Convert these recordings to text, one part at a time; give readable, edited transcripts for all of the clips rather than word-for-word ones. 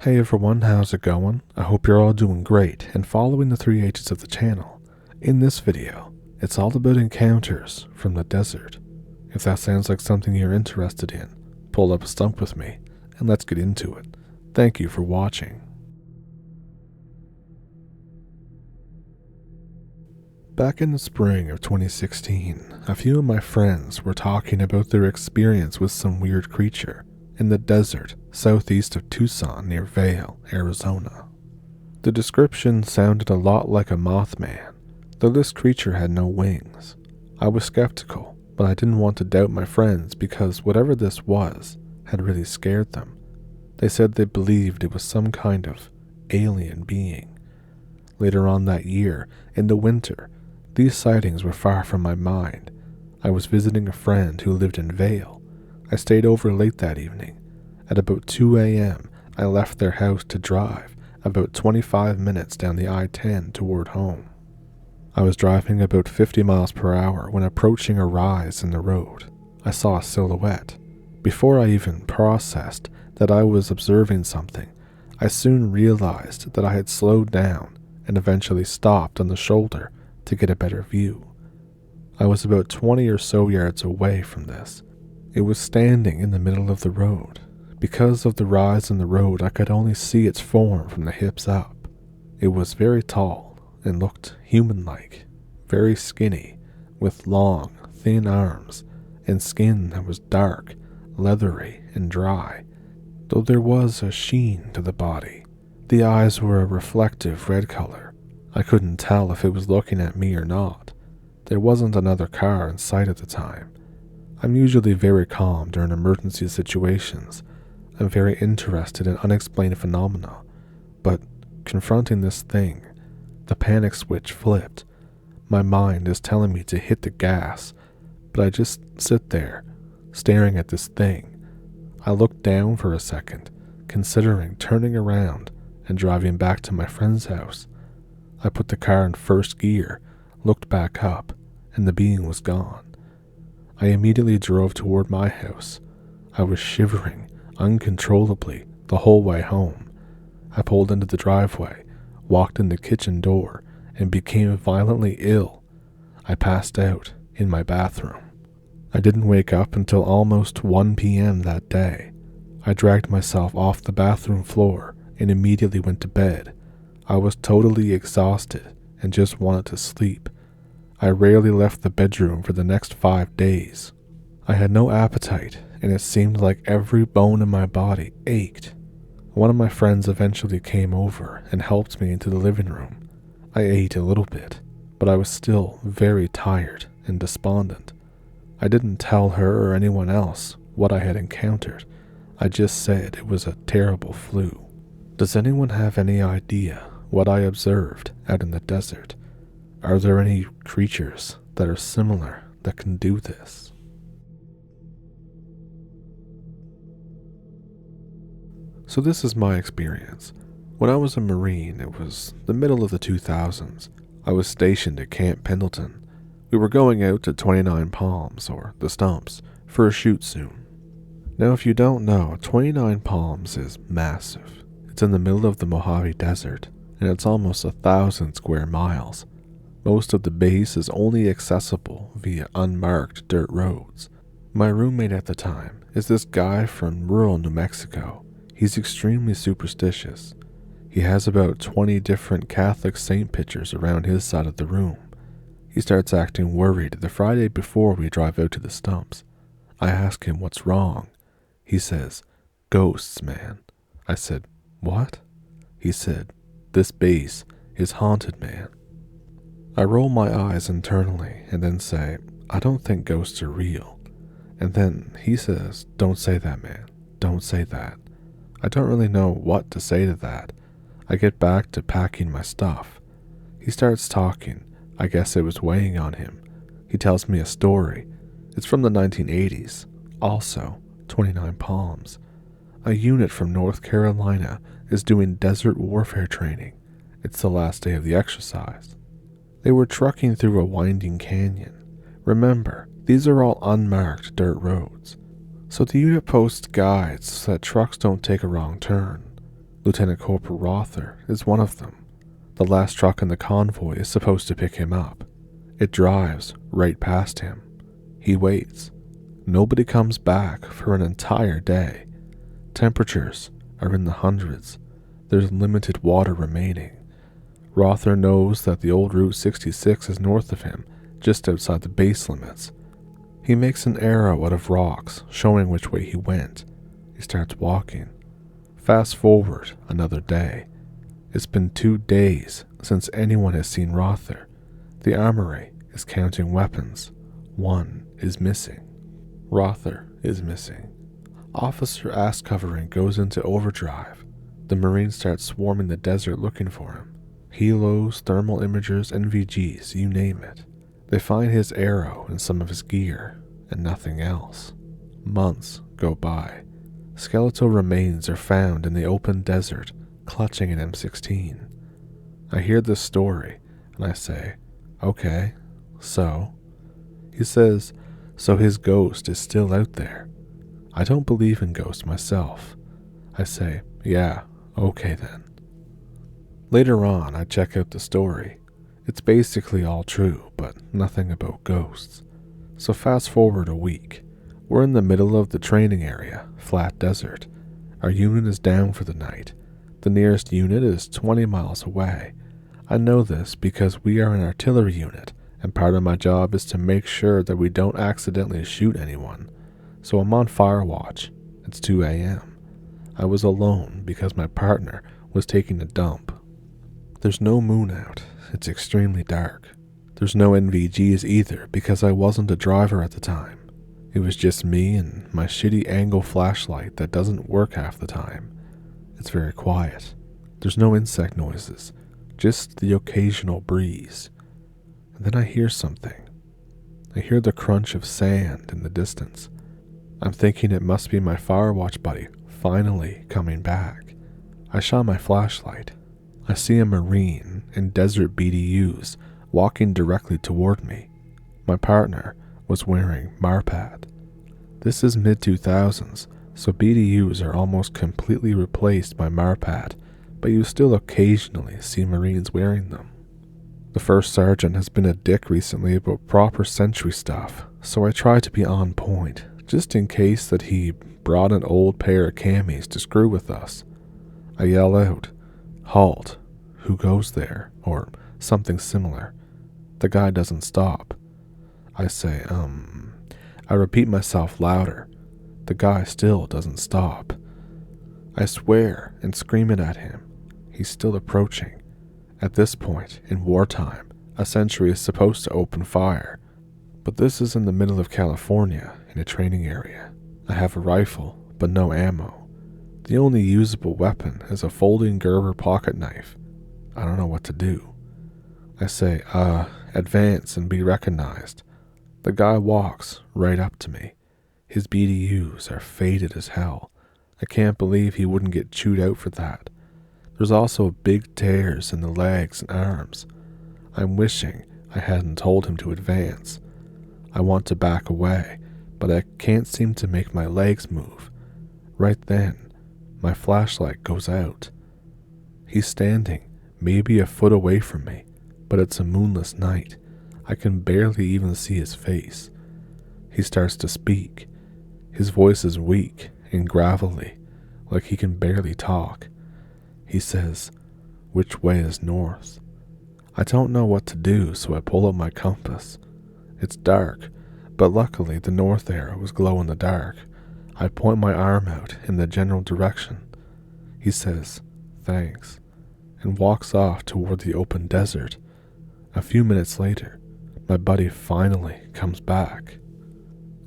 Hey everyone, how's it going? I hope you're all doing great and following the 3 H's of the channel. In this video, it's all about encounters from the desert. If that sounds like something you're interested in, pull up a stump with me and let's get into it. Thank you for watching. Back in the spring of 2016, a few of my friends were talking about their experience with some weird creature in the desert southeast of Tucson near Vail, Arizona. The description sounded a lot like a Mothman, though this creature had no wings. I was skeptical, but I didn't want to doubt my friends because whatever this was had really scared them. They said they believed it was some kind of alien being. Later on that year, in the winter, these sightings were far from my mind. I was visiting a friend who lived in Vail. I stayed over late that evening. At about 2 a.m., I left their house to drive about 25 minutes down the I-10 toward home. I was driving about 50 miles per hour when approaching a rise in the road. I saw a silhouette. Before I even processed that I was observing something, I soon realized that I had slowed down and eventually stopped on the shoulder to get a better view. I was about 20 or so yards away from this. It was standing in the middle of the road. Because of the rise in the road, I could only see its form from the hips up. It was very tall and looked human-like, very skinny, with long, thin arms and skin that was dark, leathery, and dry, though there was a sheen to the body. The eyes were a reflective red color. I couldn't tell if it was looking at me or not. There wasn't another car in sight at the time. I'm usually very calm during emergency situations. I'm very interested in unexplained phenomena, but confronting this thing, the panic switch flipped. My mind is telling me to hit the gas, but I just sit there, staring at this thing. I looked down for a second, considering turning around and driving back to my friend's house. I put the car in first gear, looked back up, and the being was gone. I immediately drove toward my house. I was shivering uncontrollably the whole way home. I pulled into the driveway, walked in the kitchen door, and became violently ill. I passed out in my bathroom. I didn't wake up until almost 1 p.m. that day. I dragged myself off the bathroom floor and immediately went to bed. I was totally exhausted and just wanted to sleep. I rarely left the bedroom for the next 5 days. I had no appetite, and it seemed like every bone in my body ached. One of my friends eventually came over and helped me into the living room. I ate a little bit, but I was still very tired and despondent. I didn't tell her or anyone else what I had encountered. I just said it was a terrible flu. Does anyone have any idea what I observed out in the desert? Are there any creatures that are similar that can do this? So this is my experience. When I was a Marine, it was the middle of the 2000s. I was stationed at Camp Pendleton. We were going out to 29 Palms, or the Stumps, for a shoot soon. Now if you don't know, 29 Palms is massive. It's in the middle of the Mojave Desert, and it's almost 1,000 square miles. Most of the base is only accessible via unmarked dirt roads. My roommate at the time is this guy from rural New Mexico. He's extremely superstitious. He has about 20 different Catholic saint pictures around his side of the room. He starts acting worried the Friday before we drive out to the Stumps. I ask him what's wrong. He says, "Ghosts, man." I said, "What?" He said, "This base is haunted, man." I roll my eyes internally and then say, "I don't think ghosts are real." And then he says, "Don't say that, man. Don't say that." I don't really know what to say to that. I get back to packing my stuff. He starts talking. I guess it was weighing on him. He tells me a story. It's from the 1980s. Also, 29 Palms. A unit from North Carolina is doing desert warfare training. It's the last day of the exercise. They were trucking through a winding canyon. Remember, these are all unmarked dirt roads. So the unit posts guides so that trucks don't take a wrong turn. Lieutenant Corporal Rother is one of them. The last truck in the convoy is supposed to pick him up. It drives right past him. He waits. Nobody comes back for an entire day. Temperatures are in the hundreds. There's limited water remaining. Rother knows that the old Route 66 is north of him, just outside the base limits. He makes an arrow out of rocks, showing which way he went. He starts walking. Fast forward another day. It's been 2 days since anyone has seen Rother. The armory is counting weapons. One is missing. Rother is missing. Officer ass covering goes into overdrive. The Marines start swarming the desert looking for him. Helos, thermal imagers, NVGs, you name it. They find his arrow and some of his gear, and nothing else. Months go by. Skeletal remains are found in the open desert, clutching an M16. I hear this story, and I say, okay, so? He says, so his ghost is still out there. I don't believe in ghosts myself. I say, yeah, okay then. Later on, I check out the story. It's basically all true, but nothing about ghosts. So fast forward a week. We're in the middle of the training area, flat desert. Our unit is down for the night. The nearest unit is 20 miles away. I know this because we are an artillery unit, and part of my job is to make sure that we don't accidentally shoot anyone. So I'm on fire watch. It's 2 a.m. I was alone because my partner was taking a dump. There's no moon out. It's extremely dark. There's no NVGs either because I wasn't a driver at the time. It was just me and my shitty angle flashlight that doesn't work half the time. It's very quiet. There's no insect noises, just the occasional breeze. And then I hear something. I hear the crunch of sand in the distance. I'm thinking it must be my Firewatch buddy finally coming back. I shine my flashlight. I see a Marine in desert BDUs walking directly toward me. My partner was wearing Marpad. This is mid-2000s, so BDUs are almost completely replaced by Marpad, but you still occasionally see Marines wearing them. The first sergeant has been a dick recently about proper sentry stuff, so I try to be on point, just in case that he brought an old pair of camis to screw with us. I yell out, "Halt, who goes there?" or something similar. The guy doesn't stop. I say, I repeat myself louder. The guy still doesn't stop. I swear and scream it at him. He's still approaching. At this point, in wartime, a sentry is supposed to open fire. But this is in the middle of California, in a training area. I have a rifle, but no ammo. The only usable weapon is a folding Gerber pocket knife. I don't know what to do. I say, advance and be recognized. The guy walks right up to me. His BDUs are faded as hell. I can't believe he wouldn't get chewed out for that. There's also big tears in the legs and arms. I'm wishing I hadn't told him to advance. I want to back away, but I can't seem to make my legs move. Right then, my flashlight goes out. He's standing maybe a foot away from me, but it's a moonless night. I can barely even see his face. He starts to speak. His voice is weak and gravelly, like he can barely talk. He says, "Which way is north?" I don't know what to do, so I pull up my compass. It's dark, but luckily the north arrow was glow in the dark. I point my arm out in the general direction. He says, "Thanks," and walks off toward the open desert. A few minutes later, my buddy finally comes back.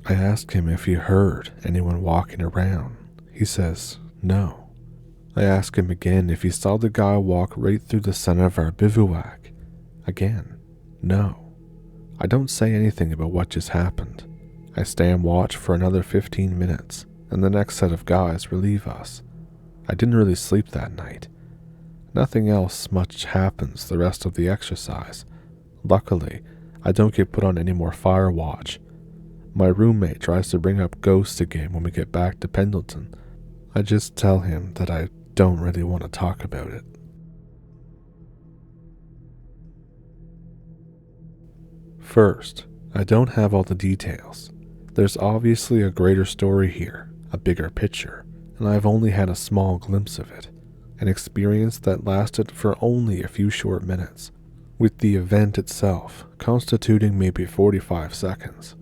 I ask him if he heard anyone walking around. He says, no. I ask him again if he saw the guy walk right through the center of our bivouac. Again, no. I don't say anything about what just happened. I stand watch for another 15 minutes, and the next set of guys relieve us. I didn't really sleep that night. Nothing else much happens the rest of the exercise. Luckily, I don't get put on any more fire watch. My roommate tries to bring up ghosts again when we get back to Pendleton. I just tell him that I don't really want to talk about it. First, I don't have all the details. There's obviously a greater story here, a bigger picture, and I've only had a small glimpse of it, an experience that lasted for only a few short minutes, with the event itself constituting maybe 45 seconds.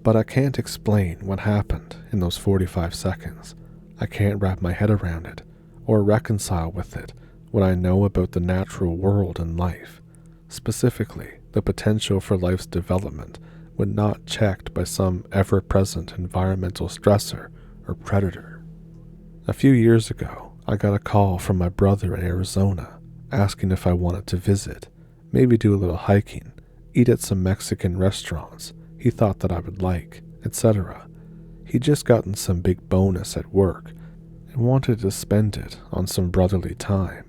But I can't explain what happened in those 45 seconds. I can't wrap my head around it, or reconcile with it what I know about the natural world and life, specifically the potential for life's development when not checked by some ever-present environmental stressor or predator. A few years ago, I got a call from my brother in Arizona asking if I wanted to visit, maybe do a little hiking, eat at some Mexican restaurants he thought that I would like, etc. He'd just gotten some big bonus at work and wanted to spend it on some brotherly time.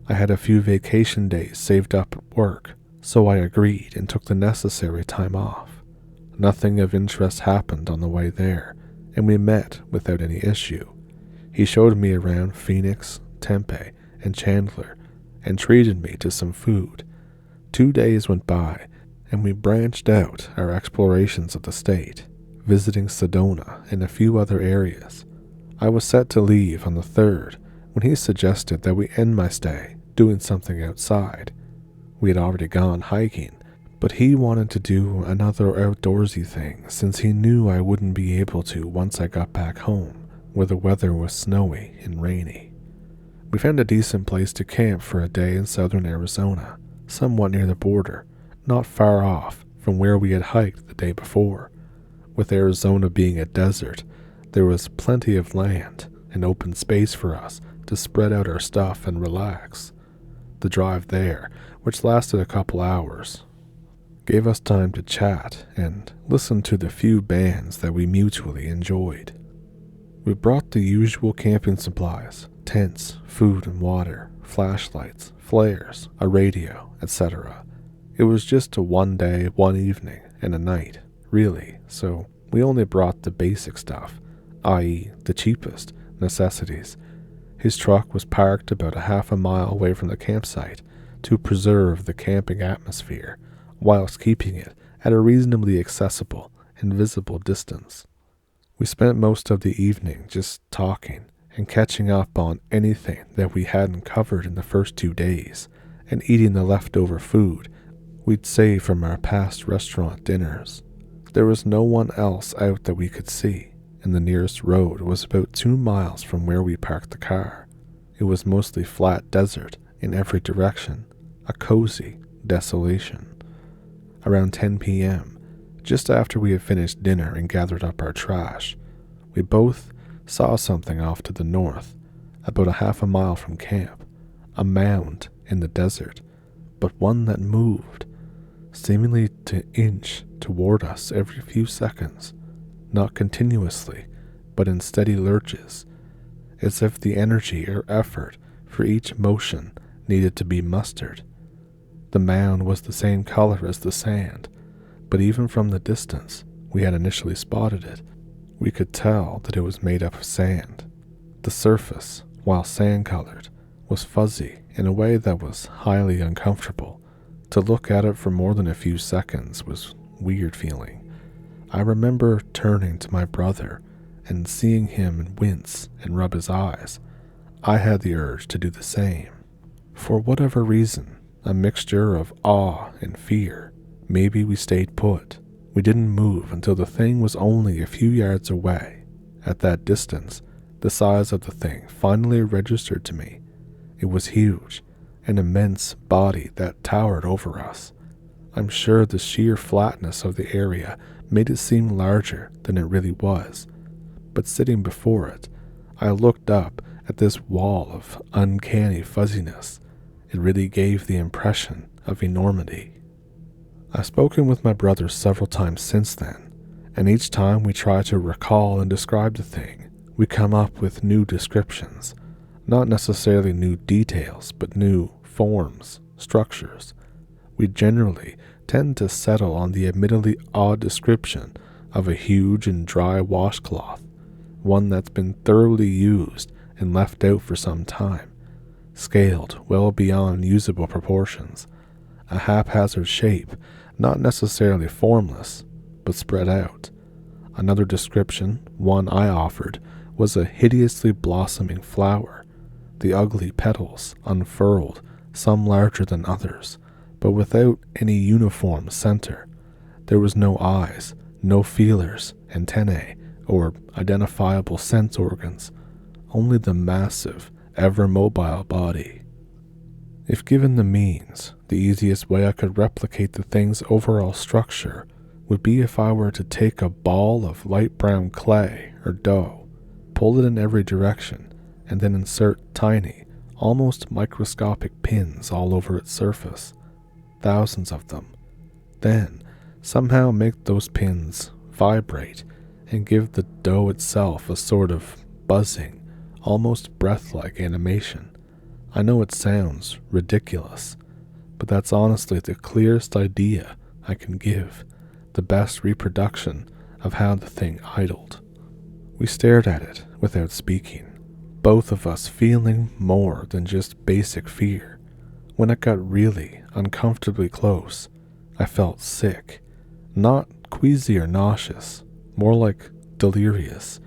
I had a few vacation days saved up at work, so I agreed and took the necessary time off. Nothing of interest happened on the way there, and we met without any issue. He showed me around Phoenix, Tempe, and Chandler, and treated me to some food. 2 days went by, and we branched out our explorations of the state, visiting Sedona and a few other areas. I was set to leave on the 3rd when he suggested that we end my stay doing something outside. We had already gone hiking, but he wanted to do another outdoorsy thing since he knew I wouldn't be able to once I got back home, where the weather was snowy and rainy. We found a decent place to camp for a day in southern Arizona, somewhat near the border, not far off from where we had hiked the day before. With Arizona being a desert, there was plenty of land and open space for us to spread out our stuff and relax. The drive there, which lasted a couple hours, gave us time to chat and listen to the few bands that we mutually enjoyed. We brought the usual camping supplies, tents, food and water, flashlights, flares, a radio, etc. It was just a 1 day, 1 evening, and a night, really, so we only brought the basic stuff, i.e. the cheapest necessities. His truck was parked about a half a mile away from the campsite to preserve the camping atmosphere, whilst keeping it at a reasonably accessible and visible distance. We spent most of the evening just talking and catching up on anything that we hadn't covered in the first 2 days, and eating the leftover food we'd saved from our past restaurant dinners. There was no one else out that we could see, and the nearest road was about 2 miles from where we parked the car. It was mostly flat desert in every direction, a cozy desolation. Around 10 p.m., just after we had finished dinner and gathered up our trash, we both saw something off to the north, about a half a mile from camp, a mound in the desert, but one that moved, seemingly to inch toward us every few seconds, not continuously, but in steady lurches, as if the energy or effort for each motion needed to be mustered. The mound was the same color as the sand, but even from the distance we had initially spotted it, we could tell that it was made up of sand. The surface, while sand-colored, was fuzzy in a way that was highly uncomfortable. To look at it for more than a few seconds was weird feeling. I remember turning to my brother and seeing him wince and rub his eyes. I had the urge to do the same. For whatever reason, a mixture of awe and fear, maybe we stayed put. We didn't move until the thing was only a few yards away. At that distance, the size of the thing finally registered to me. It was huge, an immense body that towered over us. I'm sure the sheer flatness of the area made it seem larger than it really was, but sitting before it, I looked up at this wall of uncanny fuzziness. It really gave the impression of enormity. I've spoken with my brother several times since then, and each time we try to recall and describe the thing, we come up with new descriptions. Not necessarily new details, but new forms, structures. We generally tend to settle on the admittedly odd description of a huge and dry washcloth, one that's been thoroughly used and left out for some time, scaled well beyond usable proportions, a haphazard shape, not necessarily formless, but spread out. Another description, one I offered, was a hideously blossoming flower, the ugly petals unfurled, some larger than others, but without any uniform center. There was no eyes, no feelers, antennae, or identifiable sense organs, only the massive, ever-mobile body. If given the means, the easiest way I could replicate the thing's overall structure would be if I were to take a ball of light brown clay or dough, pull it in every direction, and then insert tiny, almost microscopic pins all over its surface, thousands of them. Then, somehow make those pins vibrate and give the dough itself a sort of buzzing, almost breath-like animation. I know it sounds ridiculous, but that's honestly the clearest idea I can give, the best reproduction of how the thing idled. We stared at it without speaking, both of us feeling more than just basic fear. When it got really uncomfortably close, I felt sick, not queasy or nauseous, more like delirious,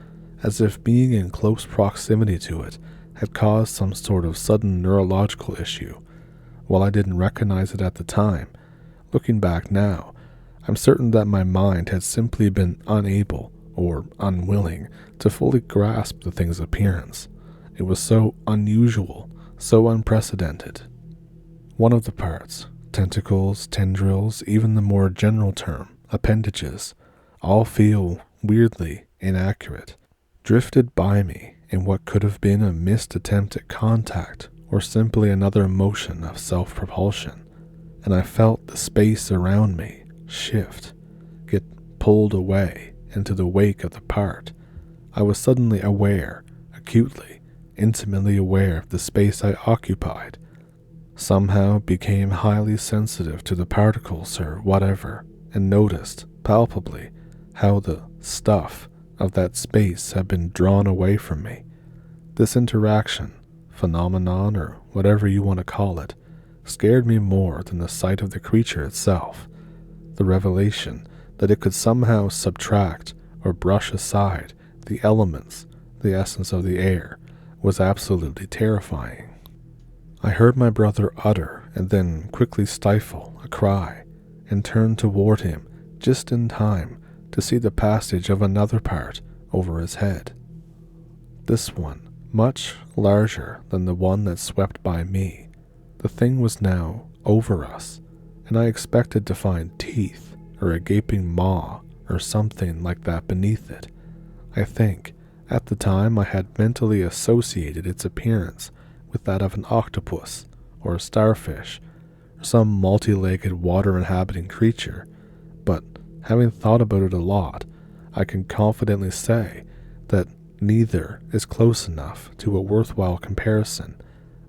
as if being in close proximity to it had caused some sort of sudden neurological issue. While I didn't recognize it at the time, looking back now, I'm certain that my mind had simply been unable or unwilling to fully grasp the thing's appearance. It was so unusual, so unprecedented. One of the parts, tentacles, tendrils, even the more general term, appendages, all feel weirdly inaccurate, drifted by me in what could have been a missed attempt at contact or simply another motion of self-propulsion, and I felt the space around me shift, get pulled away into the wake of the part. I was suddenly aware, acutely, intimately aware of the space I occupied, somehow became highly sensitive to the particles or whatever, and noticed, palpably, how the stuff of that space had been drawn away from me. This interaction, phenomenon, or whatever you want to call it, scared me more than the sight of the creature itself. The revelation that it could somehow subtract or brush aside the elements, the essence of the air, was absolutely terrifying. I heard my brother utter and then quickly stifle a cry, and turned toward him just in time to see the passage of another part over his head. This one, much larger than the one that swept by me. The thing was now over us, and I expected to find teeth or a gaping maw or something like that beneath it. I think, at the time, I had mentally associated its appearance with that of an octopus or a starfish or some multi-legged water-inhabiting creature, but having thought about it a lot, I can confidently say that neither is close enough to a worthwhile comparison.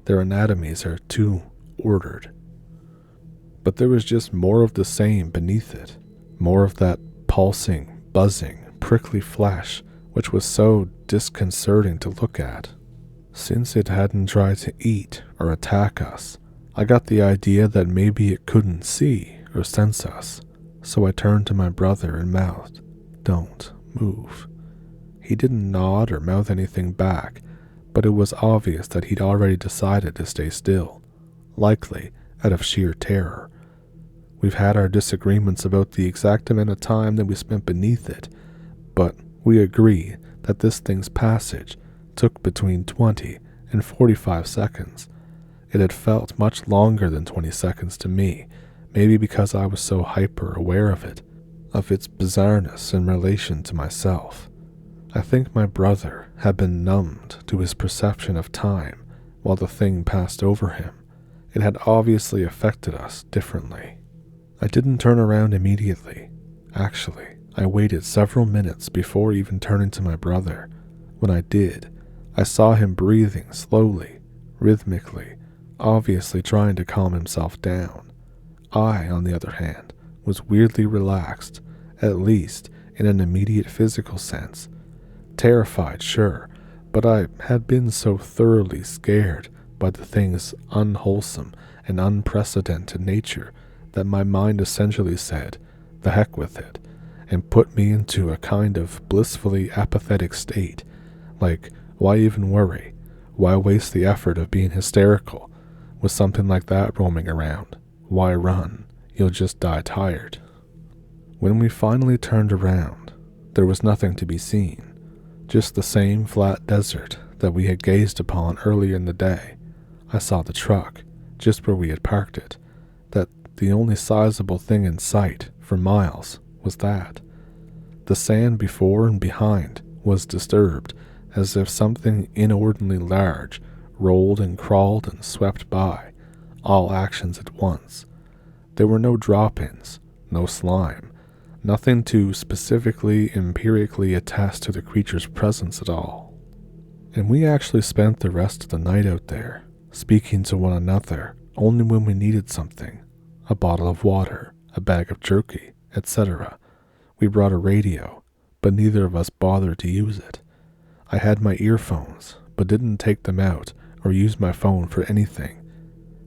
Their anatomies are too ordered. But there was just more of the same beneath it, more of that pulsing, buzzing, prickly flesh which was so disconcerting to look at. Since it hadn't tried to eat or attack us, I got the idea that maybe it couldn't see or sense us, so I turned to my brother and mouthed, "Don't move." He didn't nod or mouth anything back, but it was obvious that he'd already decided to stay still, likely out of sheer terror. We've had our disagreements about the exact amount of time that we spent beneath it, but we agree that this thing's passage took between 20 and 45 seconds. It had felt much longer than 20 seconds to me, maybe because I was so hyper-aware of it, of its bizarreness in relation to myself. I think my brother had been numbed to his perception of time while the thing passed over him. It had obviously affected us differently. I didn't turn around immediately. Actually, I waited several minutes before even turning to my brother. When I did, I saw him breathing slowly, rhythmically, obviously trying to calm himself down. I, on the other hand, was weirdly relaxed, at least in an immediate physical sense. Terrified, sure, but I had been so thoroughly scared by the thing's unwholesome and unprecedented nature that my mind essentially said, the heck with it, and put me into a kind of blissfully apathetic state, like, why even worry? Why waste the effort of being hysterical? With something like that roaming around, why run? You'll just die tired. When we finally turned around, there was nothing to be seen, just the same flat desert that we had gazed upon earlier in the day. I saw the truck, just where we had parked it, that the only sizable thing in sight for miles was that. The sand before and behind was disturbed, as if something inordinately large rolled and crawled and swept by, all actions at once. There were no drop-ins, no slime, nothing to specifically, empirically attest to the creature's presence at all. And we actually spent the rest of the night out there, speaking to one another only when we needed something, a bottle of water, a bag of jerky, etc. We brought a radio, but neither of us bothered to use it. I had my earphones, but didn't take them out or use my phone for anything.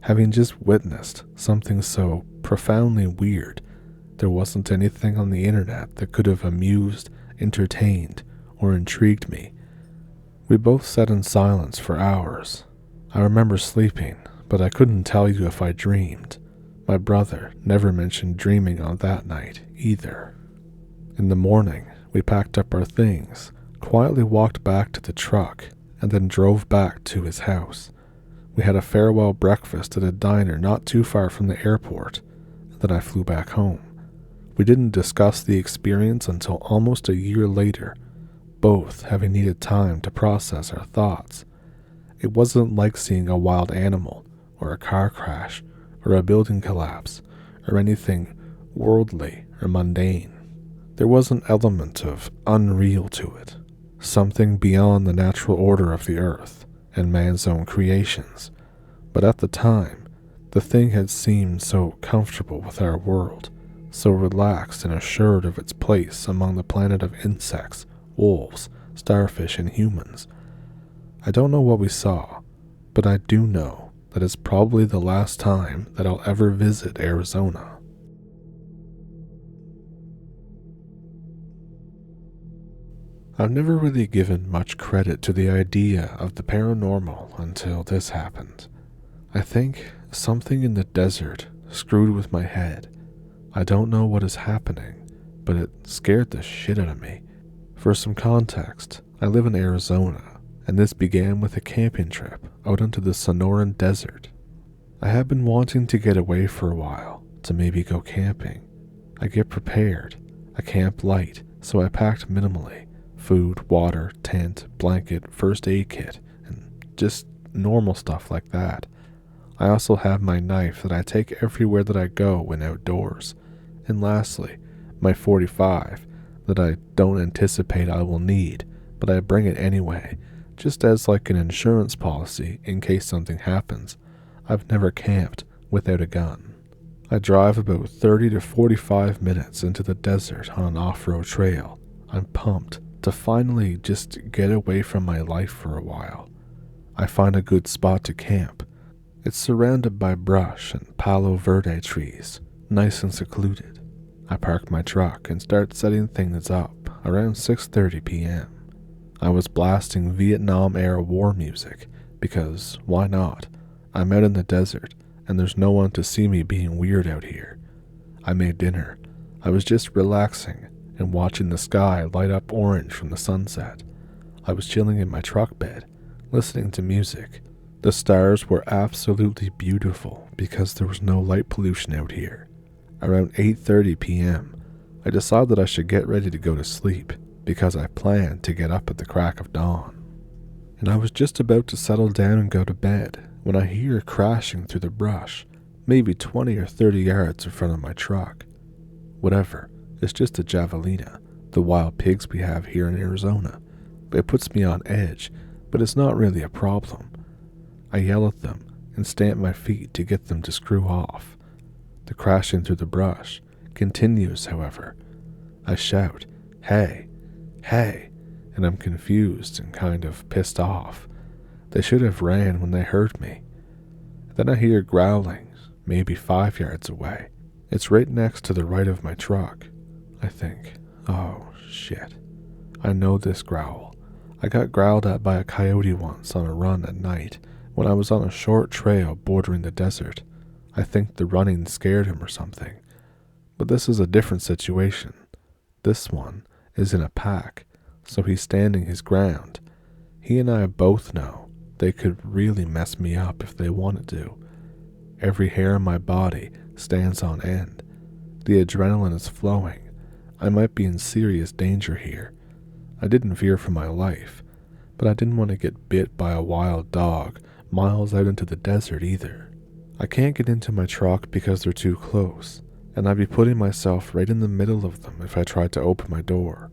Having just witnessed something so profoundly weird, there wasn't anything on the internet that could have amused, entertained, or intrigued me. We both sat in silence for hours. I remember sleeping, but I couldn't tell you if I dreamed. My brother never mentioned dreaming on that night either. In the morning, we packed up our things, quietly walked back to the truck, and then drove back to his house. We had a farewell breakfast at a diner not too far from the airport, and then I flew back home. We didn't discuss the experience until almost a year later, both having needed time to process our thoughts. It wasn't like seeing a wild animal, or a car crash, or a building collapse, or anything worldly or mundane. There was an element of unreal to it, something beyond the natural order of the earth and man's own creations. But at the time, the thing had seemed so comfortable with our world, so relaxed and assured of its place among the planet of insects, wolves, starfish, and humans. I don't know what we saw, but I do know that it's probably the last time that I'll ever visit Arizona. I've never really given much credit to the idea of the paranormal until this happened. I think something in the desert screwed with my head. I don't know what is happening, but it scared the shit out of me. For some context, I live in Arizona, and this began with a camping trip out into the Sonoran Desert. I had been wanting to get away for a while, to maybe go camping. I get prepared. I camp light, so I packed minimally. Food, water, tent, blanket, first aid kit, and just normal stuff like that. I also have my knife that I take everywhere that I go when outdoors. And lastly, my .45 that I don't anticipate I will need, but I bring it anyway, just as like an insurance policy in case something happens. I've never camped without a gun. I drive about 30 to 45 minutes into the desert on an off-road trail. I'm pumped to finally just get away from my life for a while. I find a good spot to camp. It's surrounded by brush and Palo Verde trees, nice and secluded. I park my truck and start setting things up around 6:30 p.m. I was blasting Vietnam-era war music because, why not? I'm out in the desert and there's no one to see me being weird out here. I made dinner. I was just relaxing and watching the sky light up orange from the sunset. I was chilling in my truck bed, listening to music. The stars were absolutely beautiful because there was no light pollution out here. Around 8:30 p.m., I decided that I should get ready to go to sleep because I planned to get up at the crack of dawn. And I was just about to settle down and go to bed when I hear crashing through the brush, maybe 20 or 30 yards in front of my truck. Whatever. It's just a javelina, the wild pigs we have here in Arizona. It puts me on edge, but it's not really a problem. I yell at them and stamp my feet to get them to screw off. The crashing through the brush continues, however. I shout, "Hey, hey," and I'm confused and kind of pissed off. They should have ran when they heard me. Then I hear growling, maybe 5 yards away. It's right next to the right of my truck. I think, oh shit. I know this growl. I got growled at by a coyote once on a run at night when I was on a short trail bordering the desert. I think the running scared him or something. But this is a different situation. This one is in a pack, so he's standing his ground. He and I both know they could really mess me up if they wanted to. Every hair on my body stands on end. The adrenaline is flowing. I might be in serious danger here. I didn't fear for my life, but I didn't want to get bit by a wild dog miles out into the desert either. I can't get into my truck because they're too close, and I'd be putting myself right in the middle of them if I tried to open my door.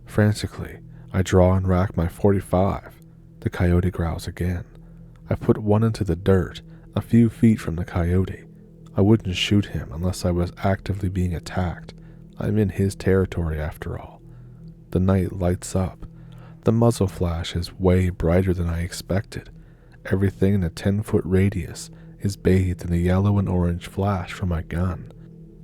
Frantically, I draw and rack my .45. The coyote growls again. I put one into the dirt, a few feet from the coyote. I wouldn't shoot him unless I was actively being attacked. I'm in his territory after all. The night lights up. The muzzle flash is way brighter than I expected. Everything in a 10-foot radius is bathed in the yellow and orange flash from my gun.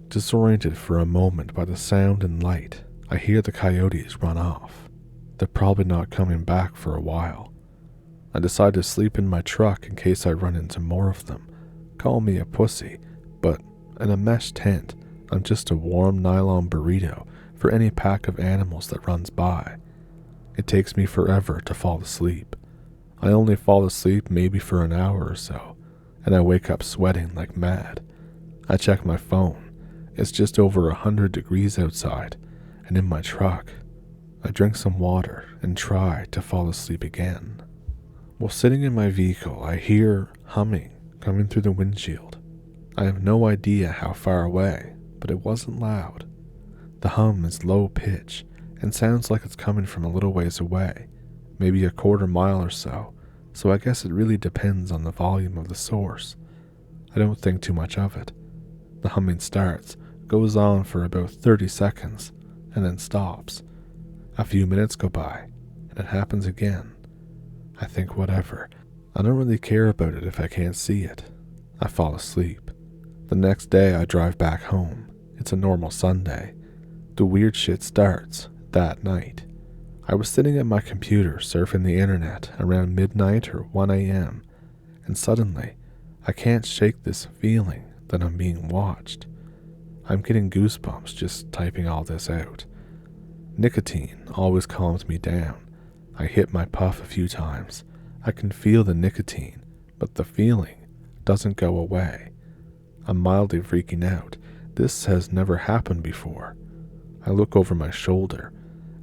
Disoriented for a moment by the sound and light, I hear the coyotes run off. They're probably not coming back for a while. I decide to sleep in my truck in case I run into more of them. Call me a pussy, but in a mesh tent, I'm just a warm nylon burrito for any pack of animals that runs by. It takes me forever to fall asleep. I only fall asleep maybe for an hour or so, and I wake up sweating like mad. I check my phone. It's just over 100 degrees outside, and in my truck. I drink some water and try to fall asleep again. While sitting in my vehicle, I hear humming coming through the windshield. I have no idea how far away, but it wasn't loud. The hum is low pitch and sounds like it's coming from a little ways away, maybe a quarter mile or so I guess it really depends on the volume of the source. I don't think too much of it. The humming starts, goes on for about 30 seconds, and then stops. A few minutes go by, and it happens again. I think whatever. I don't really care about it if I can't see it. I fall asleep. The next day I drive back home. It's a normal Sunday. The weird shit starts that night. I was sitting at my computer surfing the internet around midnight or 1 a.m. and suddenly I can't shake this feeling that I'm being watched. I'm getting goosebumps just typing all this out. Nicotine always calms me down. I hit my puff a few times. I can feel the nicotine, but the feeling doesn't go away. I'm mildly freaking out. This has never happened before. I look over my shoulder,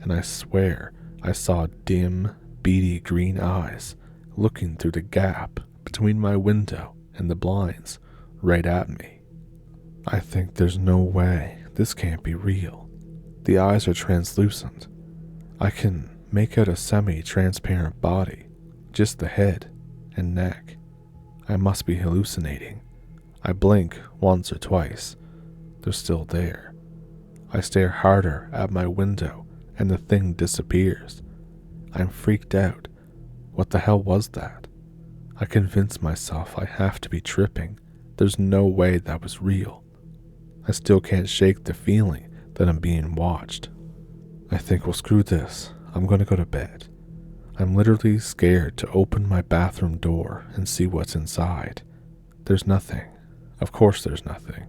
and I swear I saw dim, beady green eyes looking through the gap between my window and the blinds right at me. I think there's no way this can't be real. The eyes are translucent. I can make out a semi-transparent body, just the head and neck. I must be hallucinating. I blink once or twice. They're still there. I stare harder at my window and the thing disappears. I'm freaked out. What the hell was that? I convince myself I have to be tripping. There's no way that was real. I still can't shake the feeling that I'm being watched. I think, well, screw this. I'm going to go to bed. I'm literally scared to open my bathroom door and see what's inside. There's nothing. Of course there's nothing.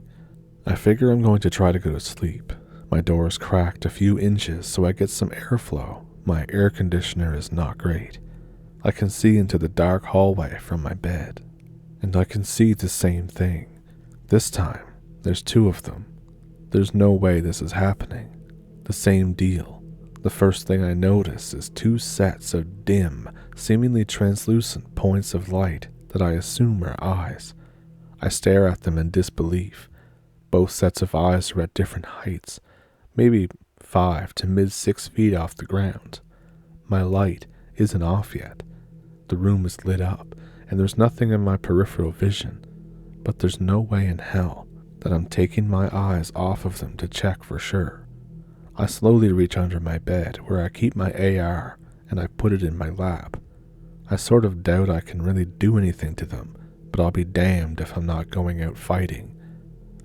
I figure I'm going to try to go to sleep. My door is cracked a few inches so I get some airflow. My air conditioner is not great. I can see into the dark hallway from my bed, and I can see the same thing. This time, there's two of them. There's no way this is happening. The same deal. The first thing I notice is two sets of dim, seemingly translucent points of light that I assume are eyes. I stare at them in disbelief. Both sets of eyes are at different heights, maybe 5 to mid 6 feet off the ground. My light isn't off yet. The room is lit up, and there's nothing in my peripheral vision, but there's no way in hell that I'm taking my eyes off of them to check for sure. I slowly reach under my bed where I keep my AR, and I put it in my lap. I sort of doubt I can really do anything to them, but I'll be damned if I'm not going out fighting.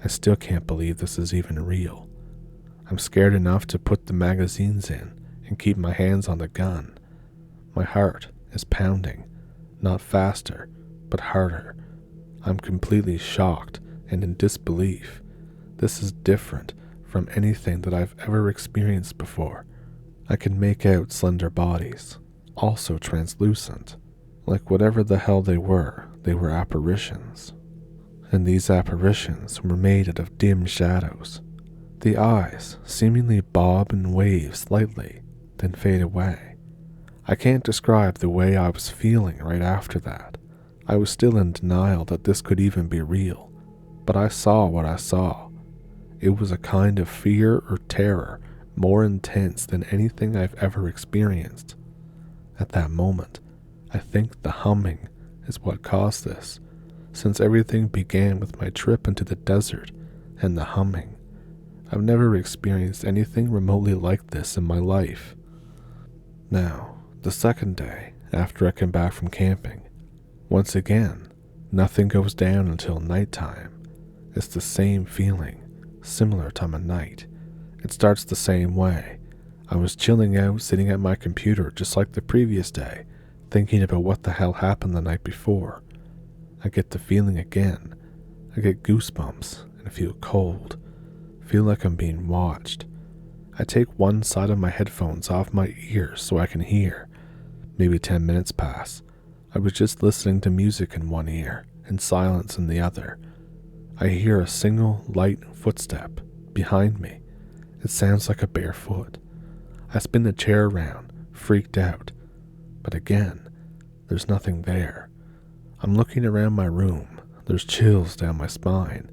I still can't believe this is even real. I'm scared enough to put the magazines in and keep my hands on the gun. My heart is pounding, not faster, but harder. I'm completely shocked and in disbelief. This is different from anything that I've ever experienced before. I can make out slender bodies, also translucent. Like whatever the hell they were apparitions. And these apparitions were made out of dim shadows. The eyes seemingly bob and wave slightly, then fade away. I can't describe the way I was feeling right after that. I was still in denial that this could even be real, but I saw what I saw. It was a kind of fear or terror more intense than anything I've ever experienced. At that moment, I think the humming is what caused this, since everything began with my trip into the desert and the humming. I've never experienced anything remotely like this in my life. Now, the second day after I came back from camping, once again, nothing goes down until nighttime. It's the same feeling, similar time of night. It starts the same way. I was chilling out, sitting at my computer just like the previous day, thinking about what the hell happened the night before. I get the feeling again. I get goosebumps and feel cold. Feel like I'm being watched. I take one side of my headphones off my ears so I can hear. Maybe 10 minutes pass. I was just listening to music in one ear and silence in the other. I hear a single light footstep behind me. It sounds like a bare foot. I spin the chair around, freaked out. But again, there's nothing there. I'm looking around my room. There's chills down my spine.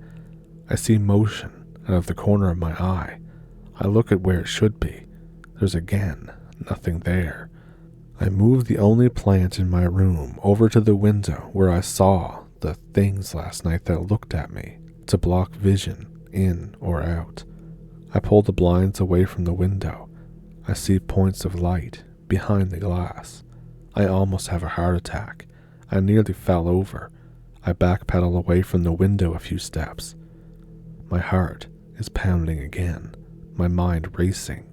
I see motion out of the corner of my eye. I look at where it should be. There's again nothing there. I move the only plant in my room over to the window where I saw the things last night that looked at me to block vision in or out. I pull the blinds away from the window. I see points of light behind the glass. I almost have a heart attack. I nearly fell over. I backpedal away from the window a few steps. My heart is pounding again, my mind racing.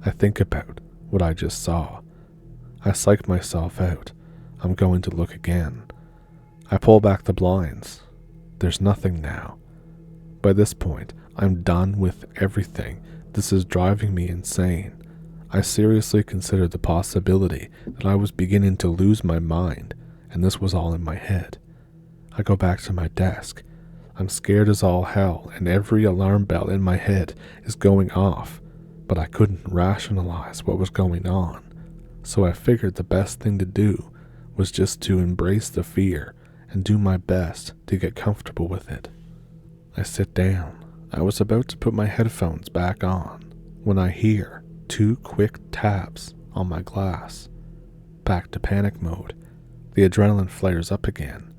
I think about what I just saw. I psych myself out. I'm going to look again. I pull back the blinds. There's nothing now. By this point, I'm done with everything. This is driving me insane. I seriously considered the possibility that I was beginning to lose my mind, and this was all in my head. I go back to my desk. I'm scared as all hell, and every alarm bell in my head is going off, but I couldn't rationalize what was going on, so I figured the best thing to do was just to embrace the fear and do my best to get comfortable with it. I sit down. I was about to put my headphones back on when I hear 2 quick taps on my glass. Back to panic mode. The adrenaline flares up again.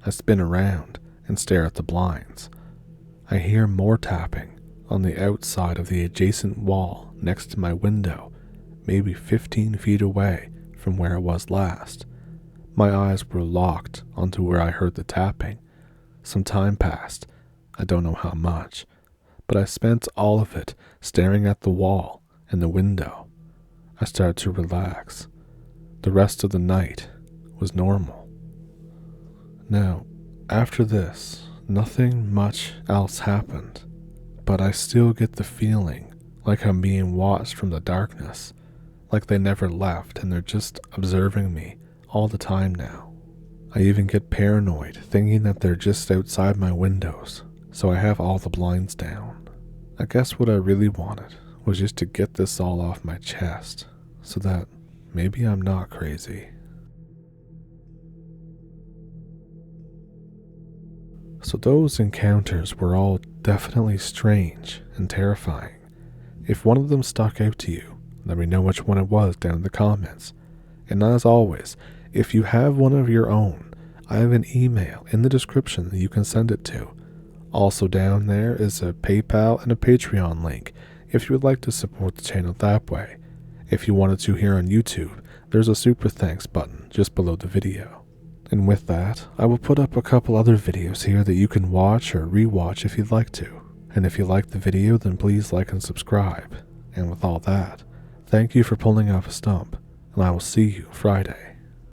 I spin around and stare at the blinds. I hear more tapping on the outside of the adjacent wall next to my window, maybe 15 feet away from where it was last. My eyes were locked onto where I heard the tapping. Some time passed. I don't know how much, but I spent all of it staring at the wall and the window. I started to relax. The rest of the night was normal. Now, after this, nothing much else happened, but I still get the feeling like I'm being watched from the darkness, like they never left and they're just observing me all the time now. I even get paranoid, thinking that they're just outside my windows, so I have all the blinds down. I guess what I really wanted was just to get this all off my chest, so that maybe I'm not crazy. So those encounters were all definitely strange and terrifying. If one of them stuck out to you, let me know which one it was down in the comments. And as always, if you have one of your own, I have an email in the description that you can send it to. Also down there is a PayPal and a Patreon link if you would like to support the channel that way. If you wanted to here on YouTube, there's a super thanks button just below the video. And with that, I will put up a couple other videos here that you can watch or rewatch if you'd like to. And if you liked the video, then please like and subscribe. And with all that, thank you for pulling off a stump, and I will see you Friday.